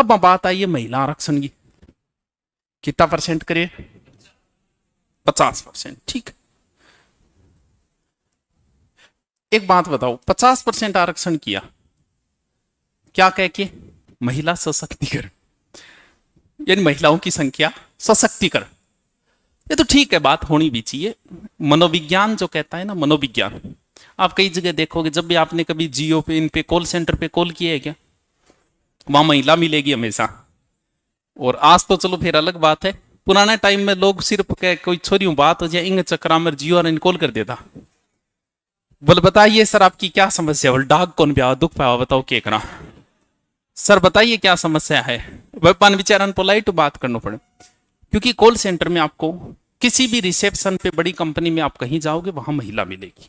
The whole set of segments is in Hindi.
अब बात आई है महिला आरक्षण की, कितना परसेंट करे? 50%, ठीक। एक बात बताओ, 50% आरक्षण किया क्या कह के? महिला सशक्तिकरण, यानी महिलाओं की संख्या सशक्तिकरण। ये तो ठीक है, बात होनी भी चाहिए। मनोविज्ञान जो कहता है ना, मनोविज्ञान, आप कई जगह देखोगे, जब भी आपने कभी जियो पे, इन पे कॉल सेंटर पे कॉल किया है क्या, वहां महिला मिलेगी हमेशा। और आज तो चलो फिर अलग बात है, पुराने टाइम में लोग सिर्फ कोई छोरी बात हो जाए इंग चक्रा में जियो और कॉल कर देता, बोल बताइए सर आपकी क्या समस्या, बोल डाक कौन पे दुख पाया बताओ क्या करा, सर बताइए क्या समस्या है। पान विचारन पोलाइट बात करना पड़े, क्योंकि कॉल सेंटर में आपको किसी भी रिसेप्शन पे बड़ी कंपनी में आप कहीं जाओगे वहां महिला मिलेगी।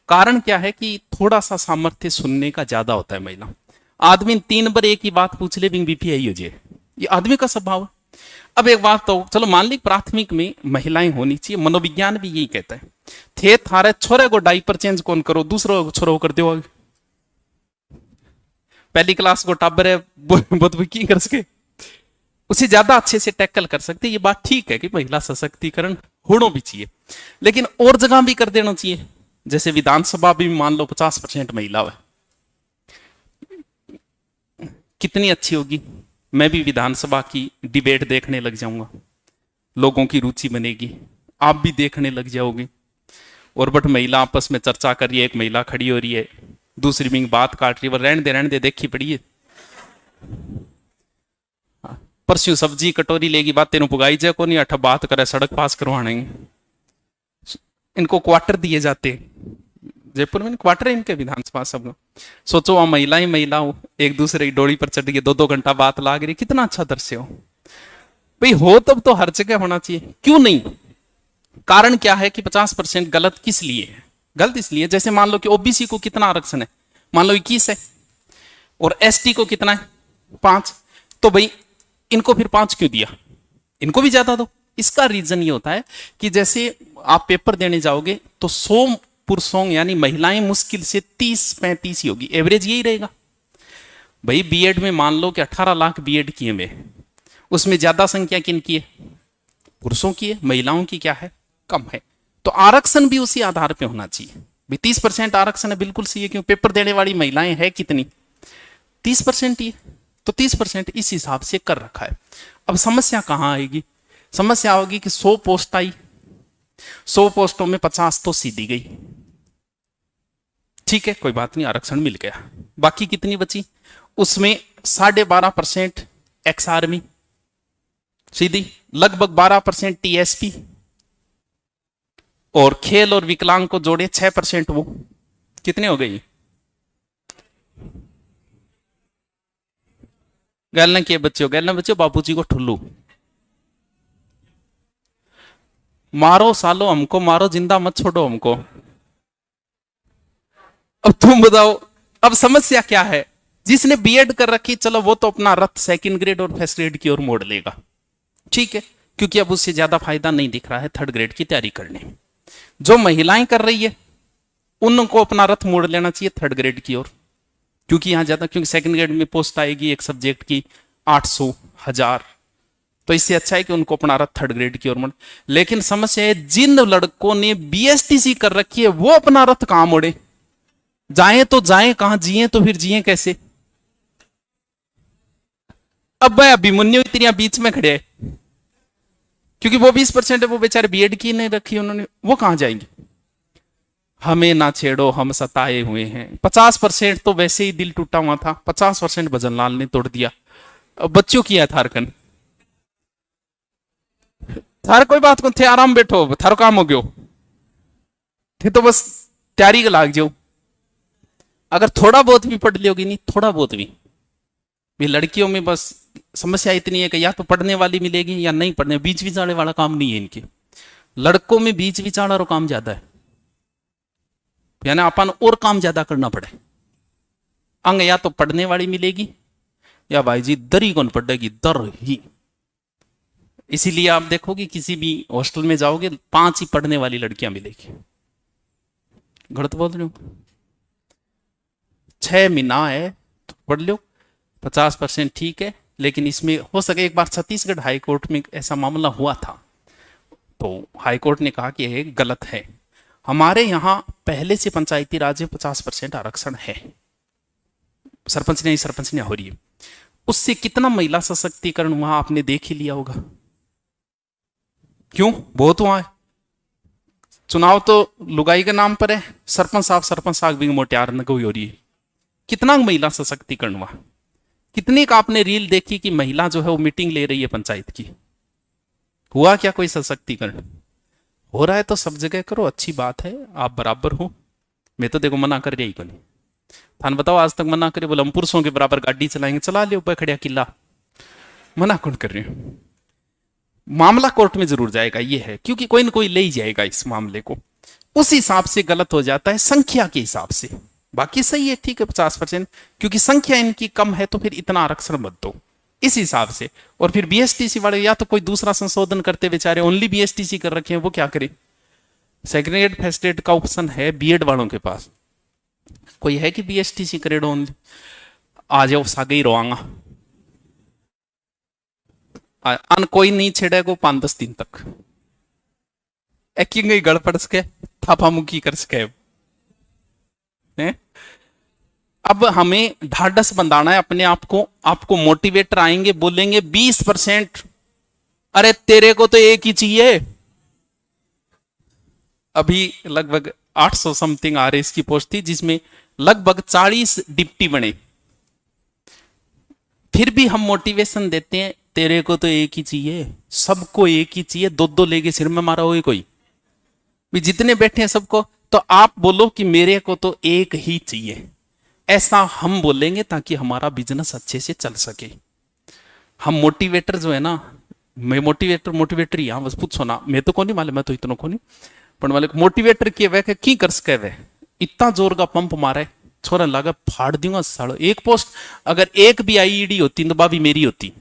कारण क्या है कि थोड़ा सा सामर्थ्य सुनने का ज्यादा होता है महिला। आदमी 3 बार एक ही बात पूछ ले, बीपी आई हो जाए, ये आदमी का स्वभाव है। अब एक बात तो चलो मान ली प्राथमिक में महिलाएं होनी चाहिए, मनोविज्ञान भी यही कहता है। थे थारे छोरे को डाइपर चेंज कौन करो, दूसरों छोरो कर दो। पहली क्लास को टाबर है बहुत की कर सके, उसे ज्यादा अच्छे से टैकल कर सकते। ये बात ठीक है कि महिला सशक्तिकरण होना भी चाहिए, लेकिन और जगह भी कर देना चाहिए। जैसे विधानसभा भी मान लो 50% महिला है, कितनी अच्छी होगी। मैं भी विधानसभा की डिबेट देखने लग जाऊंगा, लोगों की रुचि बनेगी, आप भी देखने लग जाओगे। और बट महिला आपस में चर्चा कर रही है, एक महिला खड़ी हो रही है, दूसरी विंग बात काट रही है, वो रहने दे देखी पड़ी है। परसों सब्जी कटोरी लेगी, बात तेन पुगाई जाए को नहीं, अठ बात करे सड़क पास करवाने। इनको क्वार्टर दिए जाते, जयपुर में क्वार्टर है इनके विधानसभा सब। सोचो वहां महिलाएं महिलाओं एक दूसरे की डोरी पर चढ़ गई, 2-2 घंटा बात लाग रही, कितना अच्छा दृश्य हो भाई। हो तब तो हर जगह होना चाहिए, क्यों नहीं? कारण क्या है कि 50% गलत किस लिए है? गलत इसलिए, जैसे मान लो कि ओबीसी को कितना आरक्षण है, मान लो 21 है, और एसटी को कितना है 5, तो भाई इनको फिर 5 क्यों दिया, इनको भी ज्यादा दो। इसका रीजन ये होता है कि जैसे आप पेपर देने जाओगे तो 100 पुरुषों यानी महिलाएं मुश्किल से 30-35 ही होगी, एवरेज यही रहेगा भाई। बीएड में मान लो कि 18 लाख बीएड किए में, उसमें ज्यादा संख्या किन की है? पुरुषों की है, महिलाओं की क्या है? कम है। तो आरक्षण भी उसी आधार पे होना चाहिए भाई। 30% आरक्षण है, बिल्कुल सही है, क्यों? पेपर देने वाली महिलाएं है कितनी? 30% ही है, तो 30% इस हिसाब से कर रखा है। अब समस्या कहां आएगी? समस्या होगी कि 100 पोस्ट आई, 100 पोस्टों में 50 तो सीधी गई, ठीक है कोई बात नहीं, आरक्षण मिल गया। बाकी कितनी बची? उसमें 12.5% एक्स आर्मी सीधी, लगभग 12% टीएसपी, और खेल और विकलांग को जोड़े 6%, वो कितने हो गई? गैलना के बच्चों, गैलना बच्चों बापूजी को ठुल्लू मारो, सालो हमको मारो, जिंदा मत छोड़ो हमको। अब तुम बताओ, अब समस्या क्या है? जिसने बीएड कर रखी, चलो वो तो अपना रथ सेकंड ग्रेड और फर्स्ट ग्रेड की ओर मोड़ लेगा, ठीक है, क्योंकि अब उससे ज्यादा फायदा नहीं दिख रहा है थर्ड ग्रेड की तैयारी करने में। जो महिलाएं कर रही है उनको अपना रथ मोड़ लेना चाहिए थर्ड ग्रेड की ओर, क्योंकि यहां ज्यादा, क्योंकि सेकंड ग्रेड में पोस्ट आएगी एक सब्जेक्ट की 800, 1000, तो इससे अच्छा है कि उनको अपना रथ थर्ड ग्रेड की ओर मोड़। लेकिन समस्या है, जिन लड़कों ने बीएसटीसी कर रखी है वो अपना रथ कहां मोड़े? जाएं तो जाएं कहां, जिए तो फिर जिए कैसे? अब भाई अभिमन्यु इतनी बीच में खड़े हैं, क्योंकि वो 20% है, वो बेचारे बीएड की नहीं रखी उन्होंने, वो कहां जाएंगे? हमें ना छेड़ो हम सताए हुए हैं। 50% तो वैसे ही दिल टूटा हुआ था, 50% भजनलाल ने तोड़ दिया। अब बच्चों की है थारकन, थार कोई बात को थे, आराम बैठो, थारो काम हो गयो थे, तो बस तैयारी का लाग जाओ। अगर थोड़ा बहुत भी पढ़ लोगी, नहीं थोड़ा बहुत भी लड़कियों में बस समस्या इतनी है कि या तो पढ़ने वाली मिलेगी या नहीं पढ़ने, बीच विचारे वाला काम नहीं है इनके। लड़कों में बीच विचार और काम ज्यादा है, यानी अपन और काम ज्यादा करना पड़े। अंग या तो पढ़ने वाली मिलेगी या भाई जी दर ही कौन पड़ेगी, दर ही। इसीलिए आप देखोगे किसी भी हॉस्टल में जाओगे 5 ही पढ़ने वाली लड़कियां मिलेगी। गलत बोल रहे हो? 6 महीना है तो पढ़ लो, 50% ठीक है, लेकिन इसमें हो सके, एक बार छत्तीसगढ़ हाईकोर्ट में ऐसा मामला हुआ था, तो हाईकोर्ट ने कहा कि यह गलत है। हमारे यहाँ पहले से पंचायती राज में 50% आरक्षण है, सरपंच ने हो रही है, उससे कितना महिला सशक्तिकरण वहां आपने देख ही लिया होगा। क्यों? बहुत हुआ है। चुनाव तो लुगाई के नाम पर है, सरपंच साहब भी मोटियार न कोई हो रही है। कितना महिला सशक्तिकरण हुआ? कितने का आपने रील देखी कि महिला जो है वो मीटिंग ले रही है पंचायत की? हुआ क्या कोई सशक्तिकरण? हो रहा है तो सब जगह करो, अच्छी बात है, आप बराबर हो। मैं तो देखो मना कर रही को नहीं, थान बताओ आज तक मना करे? बोले हम पुरुषों के बराबर गाड़ी चलाएंगे, चला लियो खड़िया किला, मना कौन कर रहे हैं? मामला कोर्ट में जरूर जाएगा, ये है, क्योंकि कोई ना कोई ले ही जाएगा इस मामले को। उस हिसाब से गलत हो जाता है, संख्या के हिसाब से। बाकी सही है, ठीक है 50%, क्योंकि संख्या इनकी कम है तो फिर इतना आरक्षण मत दो, इस हिसाब से। और फिर बीएसटीसी वाले या तो कोई दूसरा संशोधन करते, बेचारे ओनली बीएसटीसी कर रखे हैं, वो क्या करें? सेग्रीगेट फर्स्ट का ऑप्शन है बीएड वालों के पास, कोई है कि बीएसटीसी करेडो ओनली? आ जाओ सागे ही रोआंगा, अन कोई नहीं छेड़ेगा 5-10 दिन तक, एक गड़पड़ सके, थापा मुक्की कर सके। अब हमें ढाढ़स बंधाना है अपने आप को। आपको मोटिवेटर आएंगे, बोलेंगे 20%, अरे तेरे को तो एक ही चाहिए। अभी लगभग 800 समथिंग RS की पोस्ट थी, जिसमें लगभग 40 डिप्टी बने। फिर भी हम मोटिवेशन देते हैं, तेरे को तो एक ही चाहिए, सबको एक ही चाहिए, दो लेके सिर में मारा हुए कोई भी, जितने बैठे हैं सबको। तो आप बोलो कि मेरे को तो एक ही चाहिए, ऐसा हम बोलेंगे ताकि हमारा बिजनेस अच्छे से चल सके। हम मोटिवेटर जो है ना, मैं मोटिवेटर यहाँ बस पूछो ना, मैं तो कौन मालूम, मैं तो इतना कौन पण वाले मोटिवेटर के वह की कर सके, वह इतना जोर का पंप मारे छोरा लगा फाड़ दूंगा साड़ो। एक पोस्ट अगर एक भी आईईडी होती तो बाबी मेरी होती,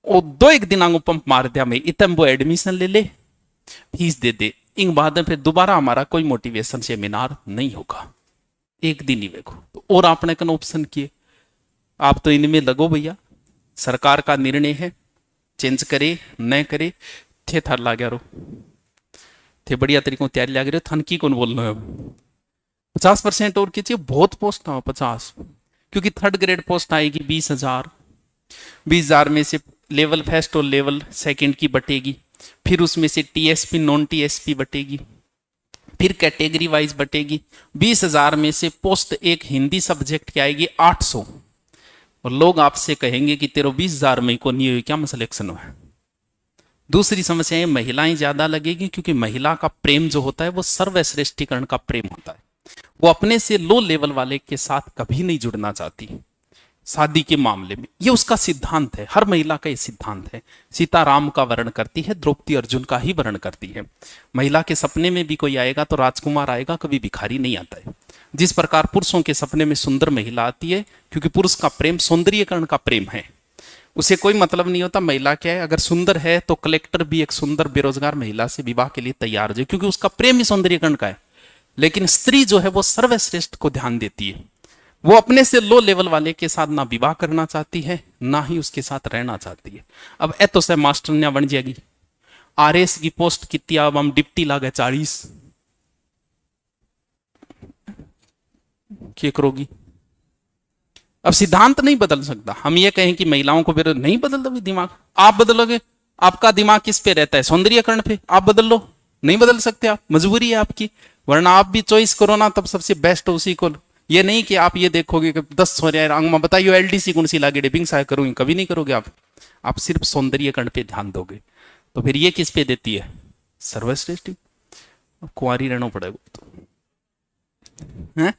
और 2-1 दिन आंगू पंप मार दिया मैं, इतम वो एडमिशन ले ले, फीस दे दे, इन बाद में फिर दोबारा हमारा कोई मोटिवेशन सेमिनार नहीं होगा, एक दिन ही देखो। और आपने कन ऑप्शन किए, आप तो इनमें लगो भैया, सरकार का निर्णय है, चेंज करे न करे, थे थार ला गया रो थे बढ़िया तरीकों तैयारी लग रहे हो, थन की कौन बोलना है? 50% और कीजिए, बहुत पोस्ट ना 50, क्योंकि थर्ड ग्रेड पोस्ट आएगी 20,000, 20,000 में से लेवल फर्स्ट और लेवल सेकंड की बटेगी, फिर उसमें से टीएसपी नॉन टीएसपी बटेगी, फिर कैटेगरी वाइज बटेगी। 20,000 में से पोस्ट एक हिंदी सब्जेक्ट की आएगी 800, और लोग आपसे कहेंगे कि तेरे 20,000 में को नहीं हुई, क्या सिलेक्शन हुआ है? दूसरी समस्या है, महिलाएं ज्यादा लगेगी, क्योंकि महिला का प्रेम जो होता है वो सर्वश्रेष्ठीकरण का प्रेम होता है, वो अपने से लो लेवल वाले के साथ कभी नहीं जुड़ना चाहती। शादी के मामले में ये उसका सिद्धांत है, हर महिला का ये सिद्धांत है। सीता राम का वर्ण करती है, द्रौपदी अर्जुन का ही वर्ण करती है। महिला के सपने में भी कोई आएगा तो राजकुमार आएगा, कभी भिखारी नहीं आता है। जिस प्रकार पुरुषों के सपने में सुंदर महिला आती है, क्योंकि पुरुष का प्रेम सौंदर्यीकरण का प्रेम है, उसे कोई मतलब नहीं होता महिला क्या है। अगर सुंदर है तो कलेक्टर भी एक सुंदर बेरोजगार महिला से विवाह के लिए तैयार हो, क्योंकि उसका प्रेम ही सौंदर्यीकरण का है। लेकिन स्त्री जो है वो सर्वश्रेष्ठ को ध्यान देती है, वो अपने से लो लेवल वाले के साथ ना विवाह करना चाहती है, ना ही उसके साथ रहना चाहती है। अब ए तो से मास्टर ने बन जाएगी, RS की पोस्ट कितनी, अब हम डिप्टी लागे 40, क्या करोगी? अब सिद्धांत नहीं बदल सकता। हम ये कहें कि महिलाओं को विरोध नहीं बदलता, दिमाग आप बदलोगे, आपका दिमाग किस पे रहता है? सौंदर्यीकरण पे। आप बदल लो, नहीं बदल सकते आप, मजबूरी है आपकी, वरना आप भी चॉइस करो ना, तब सबसे बेस्ट उसी को। ये नहीं कि आप ये देखोगे कि 10 सौ अंग में बताइए LDC कौन सी लागे डिपिंग सा करूंगी, कभी नहीं करोगे आप सिर्फ सौंदर्यीकरण पे ध्यान दोगे। तो फिर ये किस पे देती है? सर्वश्रेष्ठ। कुंवारी रहना पड़ेगा तो है।